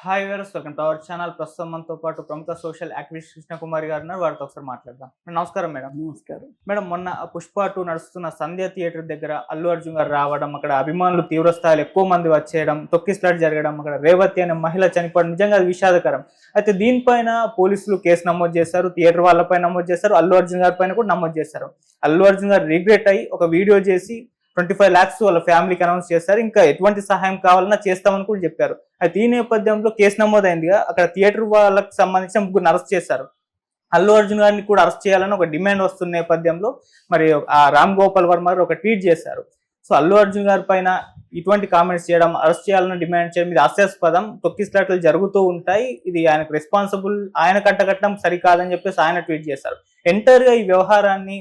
Hi viewers, welcome to our channel. ప్రస్తుతం మనతో పాటు ప్రముఖ సోషల్ యాక్టివిస్ట్ కృష్ణకుమారి గారు ఉన్నారు. వారితో ఒకసారి మాట్లాడదాం. నమస్కారం మేడం. నమస్కారం మేడం, మొన్న పుష్ప 2 నడుస్తున్న సంధ్య థియేటర్ దగ్గర అల్లు అర్జున్ గారు రావడం, అక్కడ అభిమానులు తీవ్ర స్థాయిలో ఎక్కువ మంది వచ్చేయడం, తొక్కిసలాట జరగడం, అక్కడ రేవతి అనే మహిళ చనిపోవడం నిజంగా అది విషాదకరం. అయితే దీనిపైన పోలీసులు కేసు నమోదు చేశారు, థియేటర్ వాళ్ళపై నమోదు చేశారు, అల్లు అర్జున్ గారి పైన కూడా నమోదు చేశారు. అల్లు అర్జున్ గారు రిగ్రెట్ అయ్యి ఒక వీడియో చేసి 25 lakhs వాళ్ళ ఫ్యామిలీకి అనౌన్స్ చేశారు. ఇంకా ఎటువంటి సహాయం కావాలన్నా చేస్తామని కూడా చెప్పారు. అయితే ఈ నేపథ్యంలో కేసు నమోదైందిగా అక్కడ థియేటర్ వాళ్ళకి సంబంధించిన 3 అరెస్ట్ చేశారు. అల్లు అర్జున్ గారిని కూడా అరెస్ట్ చేయాలని ఒక డిమాండ్ వస్తున్న నేపథ్యంలో మరి ఆ రామ్ గోపాల్ వర్మ గారు ఒక ట్వీట్ చేశారు. సో అల్లు అర్జున్ గారి పైన ఇటువంటి కామెంట్స్ చేయడం, అరెస్ట్ చేయాలని డిమాండ్ చేయడం ఇది హాస్యాస్పదం. తొక్కిసలాటలు జరుగుతూ ఉంటాయి, ఇది ఆయనకు రెస్పాన్సిబుల్, ఆయన కట్టకట్టడం సరికాదని చెప్పేసి ఆయన ట్వీట్ చేశారు. ఎంటర్ గా ఈ వ్యవహారాన్ని,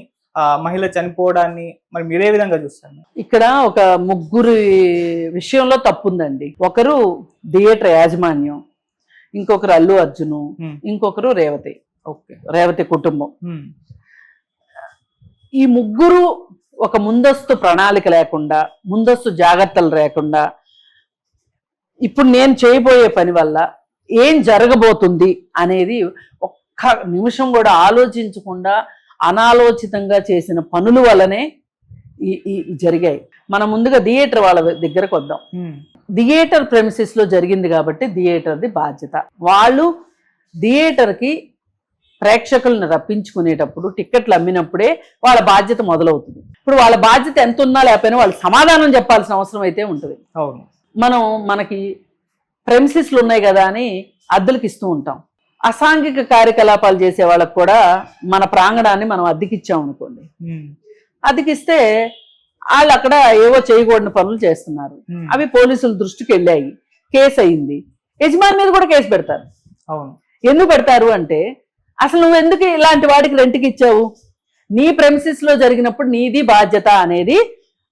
మహిళ చనిపోవడాన్ని మరి మీరే విధంగా చూస్తారు? ఇక్కడ ఒక ముగ్గురు విషయంలో తప్పుందండి. ఒకరు థియేటర్ యాజమాన్యం, ఇంకొకరు అల్లు అర్జును, ఇంకొకరు రేవతి. రేవతి కుటుంబం. ఈ ముగ్గురు ఒక ముందస్తు ప్రణాళిక లేకుండా, ముందస్తు జాగ్రత్తలు లేకుండా ఇప్పుడు నేను చేయబోయే పని వల్ల ఏం జరగబోతుంది అనేది ఒక్క నిమిషం కూడా ఆలోచించకుండా అనాలోచితంగా చేసిన పనుల వల్లనే ఈ జరిగాయి. మనం ముందుగా థియేటర్ వాళ్ళ దగ్గరకు వద్దాం. థియేటర్ ప్రెమిసెస్ లో జరిగింది కాబట్టి థియేటర్ది బాధ్యత. వాళ్ళు థియేటర్కి ప్రేక్షకులను రప్పించుకునేటప్పుడు, టిక్కెట్లు అమ్మినప్పుడే వాళ్ళ బాధ్యత మొదలవుతుంది. ఇప్పుడు వాళ్ళ బాధ్యత ఎంత ఉన్నా లేకపోయినా వాళ్ళు సమాధానం చెప్పాల్సిన అవసరం అయితే ఉంటుంది. మనకి ప్రెమిసెస్లు ఉన్నాయి కదా అని అద్దెలకు ఇస్తూ ఉంటాం. అసాంఘిక కార్యకలాపాలు చేసే వాళ్ళకు కూడా మన ప్రాంగణాన్ని మనం అద్దెకిచ్చాం అనుకోండి. అద్దెకిస్తే వాళ్ళు అక్కడ ఏవో చేయకూడని పనులు చేస్తున్నారు. అవి పోలీసుల దృష్టికి వెళ్ళాయి, కేసు అయింది. యజమాని మీద కూడా కేసు పెడతారు. ఎందుకు పెడతారు అంటే, అసలు నువ్వు ఎందుకు ఇలాంటి వాడికి రెంట్కి ఇచ్చావు, నీ ప్రెమిసెస్ లో జరిగినప్పుడు నీది బాధ్యత అనేది,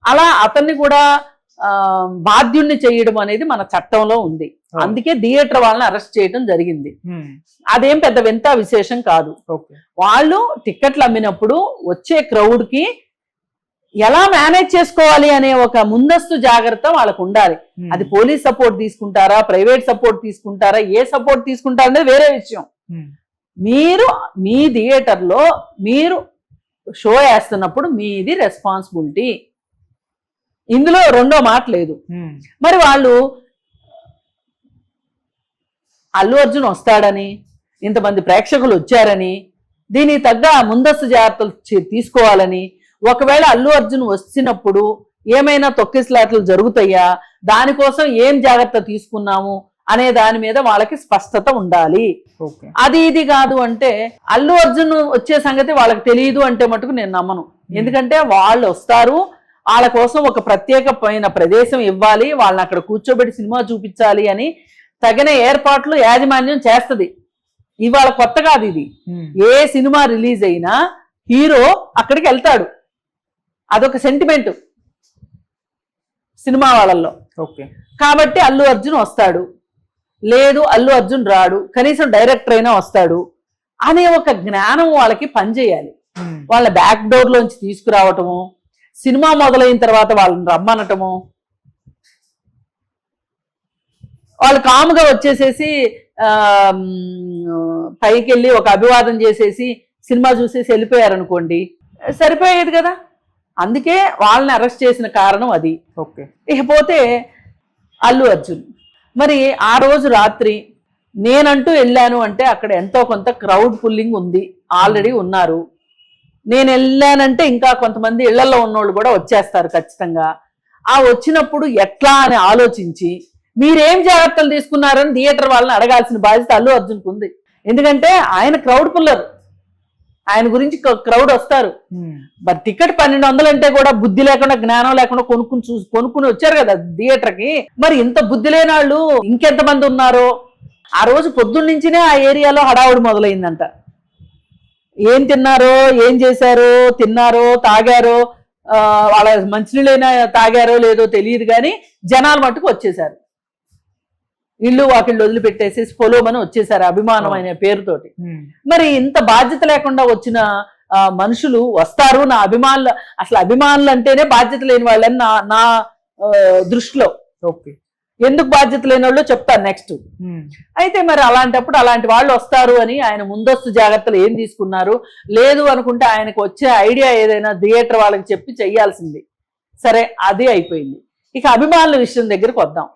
అలా అతన్ని కూడా బాధ్యుణ్ణి చేయడం అనేది మన చట్టంలో ఉంది. అందుకే థియేటర్ వాళ్ళని అరెస్ట్ చేయడం జరిగింది. అదేం పెద్ద వింత విశేషం కాదు. వాళ్ళు టిక్కెట్లు అమ్మినప్పుడు వచ్చే క్రౌడ్ కి ఎలా మేనేజ్ చేసుకోవాలి అనే ఒక ముందస్తు జాగ్రత్త వాళ్ళకు ఉండాలి. అది పోలీస్ సపోర్ట్ తీసుకుంటారా, ప్రైవేట్ సపోర్ట్ తీసుకుంటారా, ఏ సపోర్ట్ తీసుకుంటారా అనేది వేరే విషయం. మీరు మీ థియేటర్ లో మీరు షో వేస్తున్నప్పుడు మీది రెస్పాన్సిబిలిటీ. ఇందులో రెండో మాట లేదు. మరి వాళ్ళు అల్లు అర్జున్ వస్తాడని, ఇంతమంది ప్రేక్షకులు వచ్చారని, దీనికి తగ్గ ముందస్తు జాగ్రత్తలు తీసుకోవాలని, ఒకవేళ అల్లు అర్జున్ వచ్చినప్పుడు ఏమైనా తొక్కిసలాటలు జరుగుతాయా, దానికోసం ఏం జాగ్రత్త తీసుకున్నాము అనే దాని మీద వాళ్ళకి స్పష్టత ఉండాలి. అది ఇది కాదు అంటే, అల్లు అర్జున్ వచ్చే సంగతి వాళ్ళకి తెలియదు అంటే మటుకు నేను నమ్మను. ఎందుకంటే వాళ్ళు వస్తారు, వాళ్ళ కోసం ఒక ప్రత్యేకమైన ప్రదేశం ఇవ్వాలి, వాళ్ళని అక్కడ కూర్చోబెట్టి సినిమా చూపించాలి అని తగిన ఏర్పాట్లు యాజమాన్యం చేస్తుంది. ఇవాళ కొత్త కాదు ఇది. ఏ సినిమా రిలీజ్ అయినా హీరో అక్కడికి వెళ్తాడు, అదొక సెంటిమెంట్ సినిమా వాళ్ళల్లో. కాబట్టి అల్లు అర్జున్ వస్తాడు, లేదు అల్లు అర్జున్ రాడు, కనీసం డైరెక్టర్ అయినా వస్తాడు అనే ఒక జ్ఞానం వాళ్ళకి పనిచేయాలి. వాళ్ళ బ్యాక్ డోర్ లోంచి తీసుకురావటము, సినిమా మొదలైన తర్వాత వాళ్ళని రమ్మనటము, వాళ్ళు కాముగా వచ్చేసేసి పైకి వెళ్ళి ఒక అభివాదం చేసేసి సినిమా చూసేసి వెళ్ళిపోయారనుకోండి, సరిపోయేది కదా. అందుకే వాళ్ళని అరెస్ట్ చేసిన కారణం అది. ఇకపోతే అల్లు అర్జున్ మరి ఆ రోజు రాత్రి నేనంటూ వెళ్ళాను అంటే అక్కడ ఎంతో కొంత క్రౌడ్ పుల్లింగ్ ఉంది, ఆల్రెడీ ఉన్నారు. నేను వెళ్ళానంటే ఇంకా కొంతమంది ఇళ్లలో ఉన్నోళ్ళు కూడా వచ్చేస్తారు ఖచ్చితంగా. ఆ వచ్చినప్పుడు ఎట్లా అని ఆలోచించి మీరేం జాగ్రత్తలు తీసుకున్నారని థియేటర్ వాళ్ళని అడగాల్సిన బాధ్యత అల్లు అర్జున్కు ఉంది. ఎందుకంటే ఆయన క్రౌడ్ పుల్లర్, ఆయన గురించి క్రౌడ్ వస్తారు. మరి టికెట్ 1200 అంటే కూడా బుద్ధి లేకుండా, జ్ఞానం లేకుండా కొనుక్కుని వచ్చారు కదా థియేటర్కి. మరి ఇంత బుద్ధి లేని వాళ్ళు ఇంకెంతమంది ఉన్నారో. ఆ రోజు పొద్దున్న నుంచినే ఆ ఏరియాలో హడావుడి మొదలైందంట. ఏం తిన్నారో, ఏం చేశారో, తిన్నారో తాగారో, వాళ్ళ మంచినీళ్ళైనా తాగారో లేదో తెలియదు కానీ జనాలు మట్టుకు వచ్చేసారు. ఇల్లు వాకిళ్ళు వదిలిపెట్టేసేసి పొలోమని వచ్చేసారు అభిమానం అనే పేరుతోటి. మరి ఇంత బాధ్యత లేకుండా వచ్చిన మనుషులు వస్తారు. నా అభిమానులు, అసలు అభిమానులు అంటేనే బాధ్యత లేని వాళ్ళని నా దృష్టిలో. ఎందుకు బాధ్యత లేని వాళ్ళు చెప్తాను నెక్స్ట్. అయితే మరి అలాంటప్పుడు అలాంటి వాళ్ళు వస్తారు అని ఆయన ముందస్తు జాగ్రత్తలు ఏం తీసుకున్నారు, లేదు అనుకుంటే ఆయనకు వచ్చే ఐడియా ఏదైనా థియేటర్ వాళ్ళకి చెప్పి చెయ్యాల్సింది. సరే, అది అయిపోయింది. ఇక అభిమానుల విషయం దగ్గరికి వద్దాం.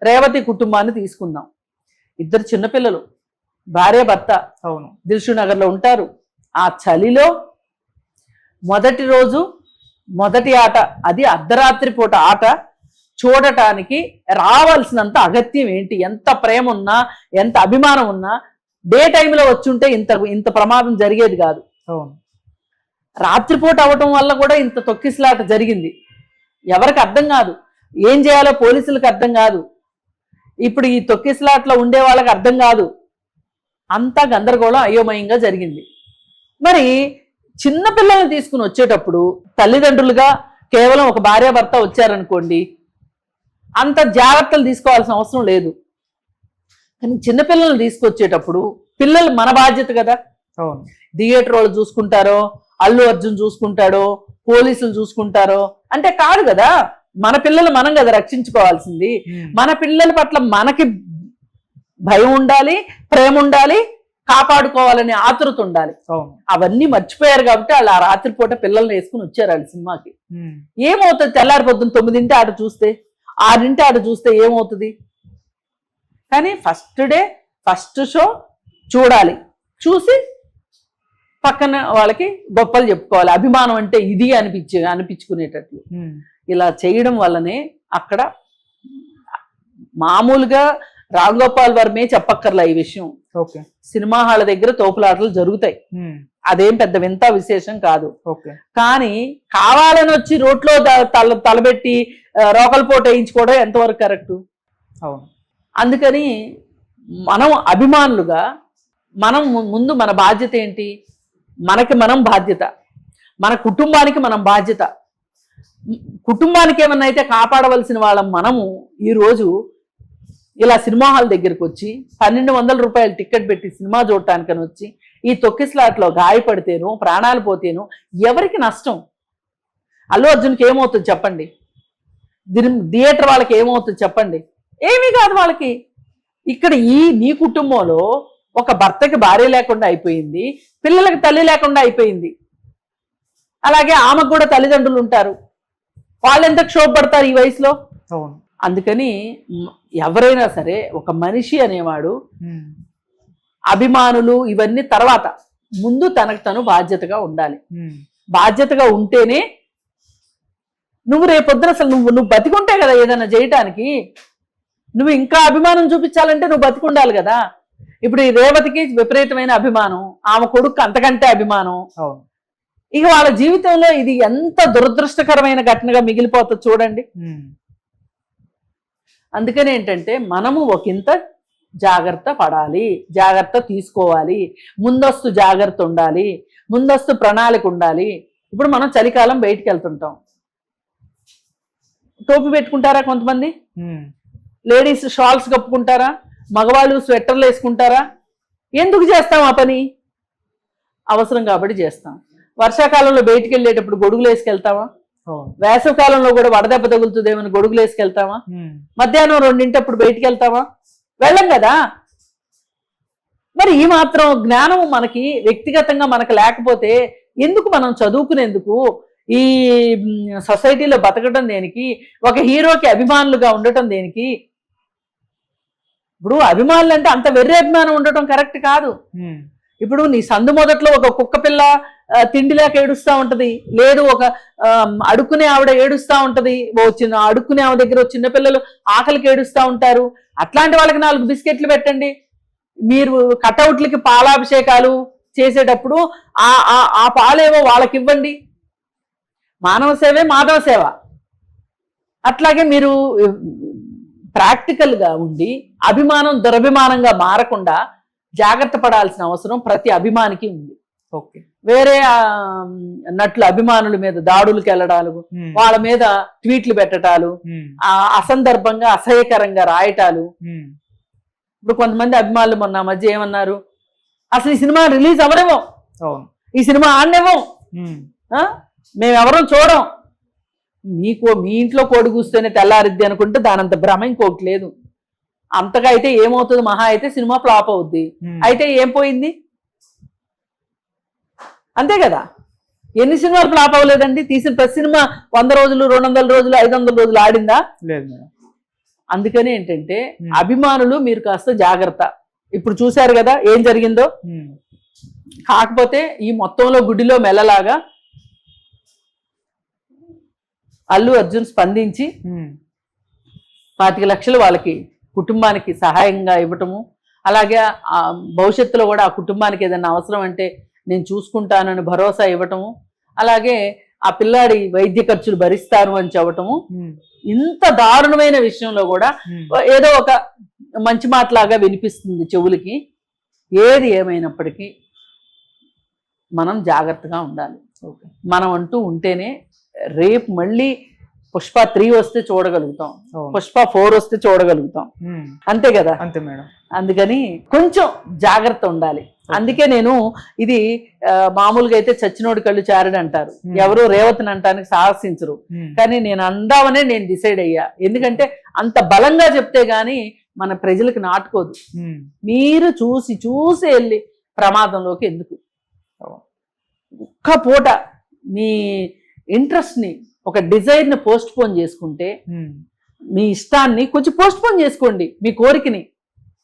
రేవతి కుటుంబాన్ని తీసుకుందాం. ఇద్దరు చిన్నపిల్లలు, భార్య భర్త. అవును. దిల్షు నగర్లో ఉంటారు. ఆ చలిలో మొదటి రోజు మొదటి ఆట, అది అర్ధరాత్రి పూట ఆట చూడటానికి రావాల్సినంత అగత్యం ఏంటి? ఎంత ప్రేమ ఉన్నా, ఎంత అభిమానం ఉన్నా డే టైంలో వచ్చుంటే ఇంత ప్రమాదం జరిగేది కాదు. అవును. రాత్రిపూట అవటం వల్ల కూడా ఇంత తొక్కిసలాట జరిగింది. ఎవరికి అర్థం కాదు, ఏం చేయాలో పోలీసులకు అర్థం కాదు, ఇప్పుడు ఈ తొక్కిసలాట్లో ఉండే వాళ్ళకి అర్థం కాదు. అంతా గందరగోళం అయోమయంగా జరిగింది. మరి చిన్నపిల్లల్ని తీసుకుని వచ్చేటప్పుడు తల్లిదండ్రులుగా కేవలం ఒక భార్యాభర్త వచ్చారనుకోండి, అంత జాగ్రత్తలు తీసుకోవాల్సిన అవసరం లేదు. కానీ చిన్నపిల్లల్ని తీసుకొచ్చేటప్పుడు పిల్లలు మన బాధ్యత కదా. అవును. థియేటర్ వాళ్ళు చూసుకుంటారో, అల్లు అర్జున్ చూసుకుంటాడో, పోలీసులు చూసుకుంటారో అంటే కాదు కదా. మన పిల్లలు మనం కదా రక్షించుకోవాల్సింది. మన పిల్లల పట్ల మనకి భయం ఉండాలి, ప్రేమ ఉండాలి, కాపాడుకోవాలనే ఆతృత ఉండాలి. అవన్నీ మర్చిపోయారు కాబట్టి వాళ్ళు ఆ రాత్రిపూట పిల్లల్ని వేసుకుని వచ్చారు వాళ్ళ సినిమాకి. ఏమవుతుంది? తెల్లారిపోతుంది 9 ఆట చూస్తే, 6 ఆట చూస్తే ఏమవుతుంది? కానీ ఫస్ట్ డే ఫస్ట్ షో చూడాలి, చూసి పక్కన వాళ్ళకి గొప్పలు చెప్పుకోవాలి. అభిమానం అంటే ఇది అనిపించుకునేటట్లు ఇలా చేయడం వల్లనే అక్కడ మామూలుగా రామ్ గోపాల్ వర్మే చెప్పక్కర్లా ఈ విషయం. సినిమా హాళ్ళ దగ్గర తోపులాటలు జరుగుతాయి, అదేం పెద్ద వింత విశేషం కాదు. కానీ కావాలని వచ్చి రోడ్లో తలబెట్టి రోకల్పోటు వేయించుకోవడం ఎంతవరకు కరెక్టు? అందుకని మనం అభిమానులుగా మనం ముందు మన బాధ్యత ఏంటి? మనకి మనం బాధ్యత, మన కుటుంబానికి మనం బాధ్యత. కుటుంబానికి ఏమన్నా అయితే కాపాడవలసిన వాళ్ళం మనము ఈరోజు ఇలా సినిమా హాల్ దగ్గరికి వచ్చి 1200 రూపాయలు టికెట్ పెట్టి సినిమా చూడటానికని వచ్చి ఈ తొక్కిసలాట్లో గాయపడితేనో ప్రాణాలు పోతేనో ఎవరికి నష్టం? అల్లు అర్జున్కి ఏమవుతుంది చెప్పండి? థియేటర్ వాళ్ళకి ఏమవుతుంది చెప్పండి? ఏమీ కాదు వాళ్ళకి. ఇక్కడ నీ కుటుంబంలో ఒక భర్తకి భార్య లేకుండా అయిపోయింది, పిల్లలకి తల్లి లేకుండా అయిపోయింది. అలాగే ఆమెకు కూడా తల్లిదండ్రులు ఉంటారు, వాళ్ళు ఎంత క్షోభపడతారు ఈ వయసులో. అందుకని ఎవరైనా సరే ఒక మనిషి అనేవాడు అభిమానులు ఇవన్నీ తర్వాత, ముందు తనకు తను బాధ్యతగా ఉండాలి. బాధ్యతగా ఉంటేనే నువ్వు రేపొద్దున అసలు నువ్వు బతికుంటే కదా ఏదైనా చేయటానికి. నువ్వు ఇంకా అభిమానం చూపించాలంటే నువ్వు బతికుండాలి కదా. ఇప్పుడు ఈ రేవతికి విపరీతమైన అభిమానం, ఆమె కొడుకు అంతకంటే అభిమానం. ఇక వాళ్ళ జీవితంలో ఇది ఎంత దురదృష్టకరమైన ఘటనగా మిగిలిపోతుంది చూడండి. అందుకని ఏంటంటే మనము ఒకంత జాగ్రత్త పడాలి, జాగ్రత్త తీసుకోవాలి, ముందస్తు జాగ్రత్త ఉండాలి, ముందస్తు ప్రణాళిక ఉండాలి. ఇప్పుడు మనం చలికాలం బయటికి వెళ్తుంటాం, టోపీ పెట్టుకుంటారా కొంతమంది, లేడీస్ షాల్స్ కప్పుకుంటారా, మగవాళ్ళు స్వెట్టర్లు వేసుకుంటారా. ఎందుకు చేస్తాం ఆ పని? అవసరం కాబట్టి చేస్తాం. వర్షాకాలంలో బయటికి వెళ్ళేటప్పుడు గొడుగులు వేసుకెళ్తామా? వేసవి కాలంలో కూడా వడదెబ్బ తగులుతుందేమని గొడుగులు వేసుకెళ్తామా? మధ్యాహ్నం 2 బయటికి వెళ్తామా? వెళ్ళం కదా. మరి ఈ మాత్రం జ్ఞానం మనకి వ్యక్తిగతంగా మనకు లేకపోతే ఎందుకు మనం చదువుకునేందుకు, ఈ సొసైటీలో బతకడం దేనికి, ఒక హీరోకి అభిమానులుగా ఉండటం దేనికి? ఇప్పుడు అభిమానులు అంటే అంత వెర్రి అభిమానం ఉండటం కరెక్ట్ కాదు. ఇప్పుడు నీ సందు మొదట్లో ఒక కుక్క పిల్ల తిండి లేక ఏడుస్తూ ఉంటది, లేదు ఒక అడుక్కునే ఆవిడ ఏడుస్తూ ఉంటది, అడుక్కునే ఆవిడ దగ్గర చిన్నపిల్లలు ఆకలికి ఏడుస్తూ ఉంటారు. అట్లాంటి వాళ్ళకి 4 బిస్కెట్లు పెట్టండి. మీరు కటౌట్లకి పాలాభిషేకాలు చేసేటప్పుడు ఆ పాలేవో వాళ్ళకి ఇవ్వండి. మానవ సేవే మాధవ సేవ. అట్లాగే మీరు ప్రాక్టికల్గా ఉండి అభిమానం దురభిమానంగా మారకుండా జాగ్రత్త పడాల్సిన అవసరం ప్రతి అభిమానికి ఉంది. వేరే నటుల అభిమానుల మీద దాడులకు వెళ్ళడాలు, వాళ్ళ మీద ట్వీట్లు పెట్టడాలు, అసందర్భంగా అసహ్యకరంగా రాయటాలు. ఇప్పుడు కొంతమంది అభిమానులు మొన్న మధ్య ఏమన్నారు, అసలు ఈ సినిమా రిలీజ్ అవరేమో, ఈ సినిమా ఆడనేమో, మేమెవరం చూడం, మీ ఇంట్లో కోడి కూస్తేనే తెల్లారిద్ది అనుకుంటే దానంత భ్రమ ఇంకొకటి లేదు. అంతగా అయితే ఏమవుతుంది, మహా అయితే సినిమా ఫ్లాప్ అవుద్ది. అయితే ఏం పోయింది, అంతే కదా. ఎన్ని సినిమాలు ఫ్లాప్ అవ్వలేదండి? తీసిన ప్రతి సినిమా 100 రోజులు 200 రోజులు 500 రోజులు ఆడిందా? లేదు మేడం. అందుకని ఏంటంటే అభిమానులు మీరు కాస్త జాగ్రత్త. ఇప్పుడు చూశారు కదా ఏం జరిగిందో. కాకపోతే ఈ మొత్తంలో గుడిలో మెల్లలాగా అల్లు అర్జున్ స్పందించి 25 లక్షలు వాళ్ళకి కుటుంబానికి సహాయంగా ఇవ్వటము, అలాగే భవిష్యత్తులో కూడా ఆ కుటుంబానికి ఏదైనా అవసరం అంటే నేను చూసుకుంటానని భరోసా ఇవ్వటము, అలాగే ఆ పిల్లాడి వైద్య ఖర్చులు భరిస్తాను అని చెప్పటము, ఇంత దారుణమైన విషయంలో కూడా ఏదో ఒక మంచి మాటలాగా వినిపిస్తుంది చెవులకి. ఏది ఏమైనప్పటికీ మనం జాగ్రత్తగా ఉండాలి. మనం అంటూ ఉంటేనే రేపు మళ్ళీ పుష్ప 3 వస్తే చూడగలుగుతాం, పుష్ప 4 వస్తే చూడగలుగుతాం. అంతే కదా. అంతే మేడం. అందుకని కొంచెం జాగ్రత్త ఉండాలి. అందుకే నేను ఇది మామూలుగా అయితే చచ్చినోడి కళ్ళు చారడు అంటారు, ఎవరు రేవతిని అంటానికి సాహసించరు. కానీ నేను అందామనే నేను డిసైడ్ అయ్యా. ఎందుకంటే అంత బలంగా చెప్తే గాని మన ప్రజలకు నాటుకోదు. మీరు చూసి చూసి వెళ్ళి ప్రమాదంలోకి ఎందుకు? ఒక్క పూట మీ ఇంట్రెస్ట్ని, ఒక డిజైర్ని పోస్ట్ పోన్ చేసుకుంటే, మీ ఇష్టాన్ని కొంచెం పోస్ట్ పోన్ చేసుకోండి, మీ కోరికని.